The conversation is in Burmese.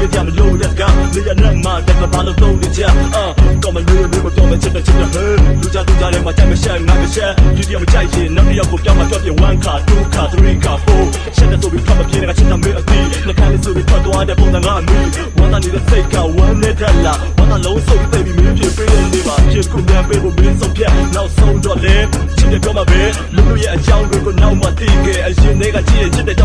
တဲ့ကြမလို့တဲ့ကလေရနဲ့မှတက်ကဘာလို့သုံးနေကြကောမလို့လို့တော့မချစ်တဲ့ဟဲလူကြသူကြတဲ့မှာကြိုက်မရှက်ငါမရှက်ဒီတယောက်မကြိုက်ရင်နောက်တစ်ယောက်ကိုပြောင်းမှတော့ပြင်1ခါ2ခါ3ခါ4ချက်တဲ့ဆိုပြီးဖတ်မပြေတဲ့ကချစ်တာမေးအသိနှခမ်းလေးဆိုပြီးထွက်သွားတဲ့ပုံစံငါအမိဝမ်းသာနေတဲ့စိတ်ကဝမ်းနေတဲ့လာဝမ်းသာလုံးဆိုပြီးသိပြီးမင်းဖြစ်ပေးနေပါဖြစ်ခုမြန်ပေးဖို့မင်းဆုံးဖြတ်နောက်ဆုံးတော့လေချစ်တဲ့ပြောမှာပဲလူရဲ့အကြောင်းတွေကိုနောက်မှသိခဲ့အရင်တွေကချစ်ရဲ့ချစ်တဲ့